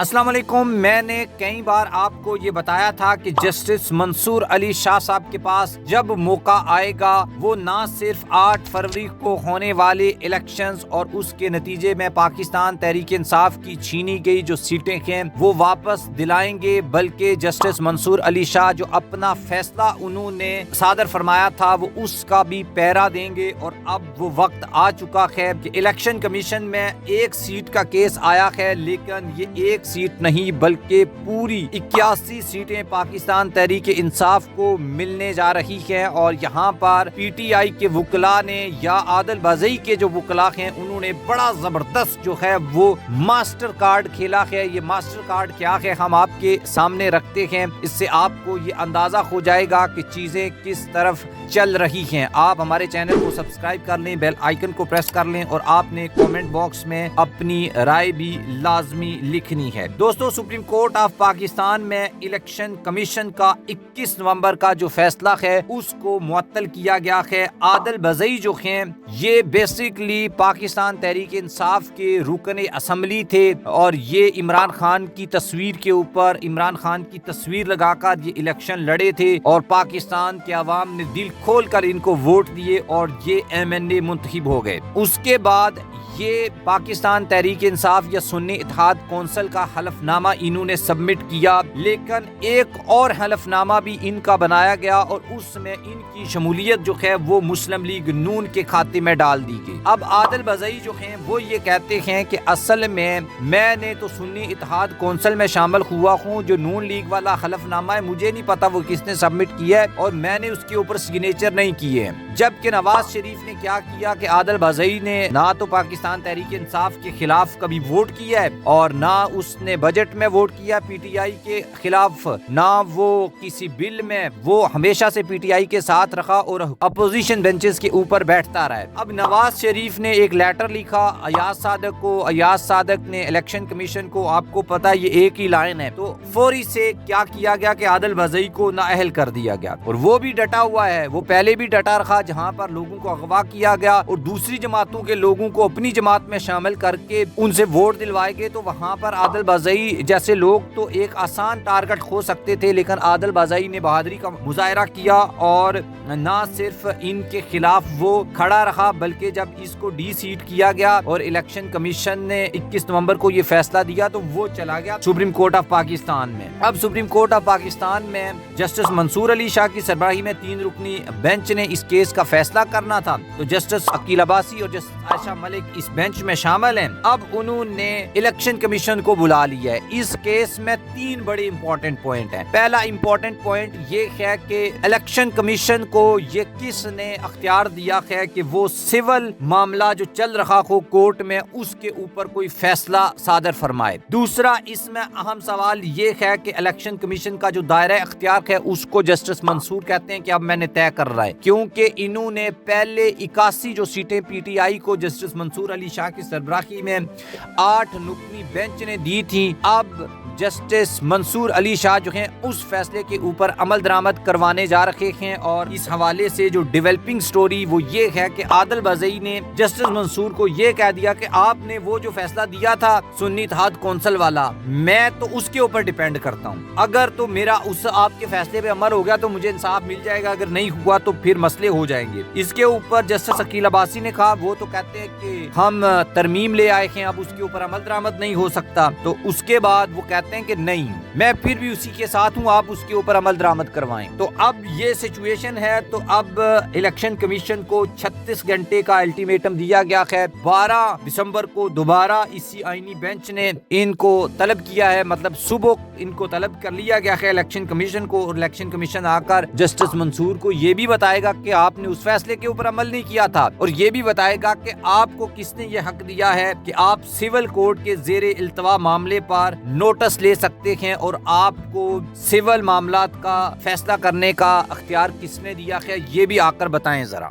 السلام علیکم۔ میں نے کئی بار آپ کو یہ بتایا تھا کہ جسٹس منصور علی شاہ صاحب کے پاس جب موقع آئے گا وہ نہ صرف 8 فروری کو ہونے والے الیکشنز اور اس کے نتیجے میں پاکستان تحریک انصاف کی چھینی گئی جو سیٹیں ہیں وہ واپس دلائیں گے، بلکہ جسٹس منصور علی شاہ جو اپنا فیصلہ انہوں نے صادر فرمایا تھا وہ اس کا بھی پیرا دیں گے۔ اور اب وہ وقت آ چکا ہے کہ الیکشن کمیشن میں ایک سیٹ کا کیس آیا ہے، لیکن یہ ایک سیٹ نہیں بلکہ پوری 81 سیٹیں پاکستان تحریک انصاف کو ملنے جا رہی ہیں۔ اور یہاں پر پی ٹی آئی کے وکلاء نے یا عادل بازئی کے جو وکلاء ہیں انہوں نے بڑا زبردست جو ہے وہ ماسٹر کارڈ کھیلا ہے۔ یہ ماسٹر کارڈ کیا ہے ہم آپ کے سامنے رکھتے ہیں، اس سے آپ کو یہ اندازہ ہو جائے گا کہ چیزیں کس طرف چل رہی ہیں۔ آپ ہمارے چینل کو سبسکرائب کر لیں، بیل آئیکن کو پریس کر لیں، اور آپ نے کامنٹ باکس میں اپنی رائے بھی لازمی لکھنی ہے۔ دوستو، سپریم کورٹ آف پاکستان میں الیکشن کمیشن کا 21 نومبر کا جو فیصلہ ہے اس کو معطل کیا گیا ہے۔ عادل بازئی جو ہیں یہ بیسیکلی پاکستان تحریک انصاف کے رکن اسمبلی تھے، اور یہ عمران خان کی تصویر کے اوپر عمران خان کی تصویر لگا کر یہ الیکشن لڑے تھے، اور پاکستان کے عوام نے دل کھول کر ان کو ووٹ دیے اور یہ ایم این اے منتخب ہو گئے۔ اس کے بعد یہ پاکستان تحریک انصاف یا سنی اتحاد کونسل کا حلف نامہ انہوں نے سبمٹ کیا، لیکن ایک اور حلف نامہ بھی ان کا بنایا گیا اور اس میں ان کی شمولیت جو ہے وہ مسلم لیگ نون کے کھاتے میں ڈال دی گئی۔ اب عادل بازئی جو ہیں وہ یہ کہتے ہیں کہ اصل میں نے تو سنی اتحاد کونسل میں شامل ہوا ہوں، جو نون لیگ والا حلف نامہ ہے مجھے نہیں پتا وہ کس نے سبمٹ کیا ہے اور میں نے اس کے اوپر سگنیچر نہیں کیے ہیں۔ جبکہ نواز شریف نے کیا کیا کہ عادل بازئی نے نہ تو پاکستان تحریک انصاف کے خلاف کبھی ووٹ کیا ہے اور نہ اس نے بجٹ میں ووٹ کیا پی ٹی آئی کے خلاف، نہ وہ کسی بل میں، وہ ہمیشہ سے پی ٹی آئی کے ساتھ رکھا اور اپوزیشن بینچز کے اوپر بیٹھتا رہا ہے۔ اب نواز شریف نے ایک لیٹر لکھا ایاز صادق کو، ایاز صادق نے الیکشن کمیشن کو، آپ کو پتا یہ ایک ہی لائن ہے، تو فوری سے کیا کیا گیا کہ عادل بازئی کو نااہل کر دیا گیا، اور وہ بھی ڈٹا ہوا ہے، وہ پہلے بھی ڈٹا رکھا جہاں پر لوگوں کو اغوا کیا گیا اور دوسری جماعتوں کے لوگوں کو اپنی جماعت میں شامل کر کے ان سے ووٹ دلوائے گئے، تو وہاں پر عادل بازئی جیسے لوگ تو ایک آسان ٹارگٹ ہو سکتے تھے، لیکن عادل بازئی نے بہادری کا مظاہرہ کیا اور نہ صرف ان کے خلاف وہ کھڑا رہا بلکہ جب اس کو ڈی سیٹ کیا گیا اور الیکشن کمیشن نے 21 نومبر کو یہ فیصلہ دیا تو وہ چلا گیا سپریم کورٹ آف پاکستان میں۔ اب سپریم کورٹ آف پاکستان میں جسٹس منصور علی شاہ کی سربراہی میں 3 رکنی بینچ نے اس کیس کا فیصلہ کرنا تھا، تو جسٹس عقیل عباسی اور جسٹس عائشہ ملک اس بینچ میں شامل ہیں۔ اب انہوں نے الیکشن کمیشن کو بلا لیا ہے۔ اس کیس میں 3 بڑے امپورٹنٹ پوائنٹ ہیں۔ پہلا امپورٹنٹ پوائنٹ یہ ہے کہ الیکشن کمیشن کو یہ کس نے اختیار دیا ہے کہ وہ سول معاملہ جو چل رہا ہو کورٹ میں اس کے اوپر کوئی فیصلہ صادر فرمائے۔ دوسرا اس میں اہم سوال یہ ہے کہ الیکشن کمیشن کا جو دائرہ اختیار ہے اس کو جسٹس منصور کہتے ہیں کہ اب میں نے طے کر رہا ہے، کیونکہ انہوں نے پہلے 81 جو سیٹیں پی ٹی آئی کو جسٹس منصور علی شاہ کی سربراہی میں 8 رکنی بینچ نے دی تھی، اب جسٹس منصور علی شاہ جو ہیں اس فیصلے کے اوپر عمل درآمد کروانے جا رہے ہیں۔ اور اس حوالے سے جو ڈیولپنگ سٹوری وہ یہ ہے کہ عادل بازئی نے جسٹس منصور کو یہ کہہ دیا کہ آپ نے وہ جو فیصلہ دیا تھا سنی اتحاد کونسل والا میں تو اس کے اوپر ڈیپینڈ کرتا ہوں، اگر تو میرا اس آپ کے فیصلے پہ عمل ہو گیا تو مجھے انصاف مل جائے گا، اگر نہیں ہوا تو پھر مسئلے ہو جائیں گے۔ اس کے اوپر جسٹس عقیل عباسی نے کہا وہ تو کہتے ہیں کہ ہم ترمیم لے آئے ہیں، اب اس کے اوپر عمل درآمد نہیں ہو سکتا، تو اس کے بعد وہ کہتے ہیں کہ نہیں میں پھر بھی اسی کے ساتھ ہوں، آپ اس کے اوپر عمل درآمد کروائیں۔ تو اب یہ سچویشن ہے، تو اب الیکشن کمیشن کو 36 گھنٹے کا الٹیمیٹم دیا گیا ہے۔ 12 دسمبر کو دوبارہ اسی آئینی بینچ نے ان کو طلب کیا ہے، مطلب صبح ان کو طلب کر لیا گیا ہے الیکشن کمیشن کو، اور الیکشن کمیشن آ کر جسٹس منصور کو یہ بھی بتائے گا کہ آپ نے اس فیصلے کے اوپر عمل نہیں کیا تھا، اور یہ بھی بتائے گا کہ آپ کو کس نے یہ حق دیا ہے کہ آپ سول کورٹ کے زیر التوا معاملے پر نوٹس لے سکتے ہیں، اور آپ کو سول معاملات کا فیصلہ کرنے کا اختیار کس نے دیا ہے یہ بھی آ کر بتائیں ذرا۔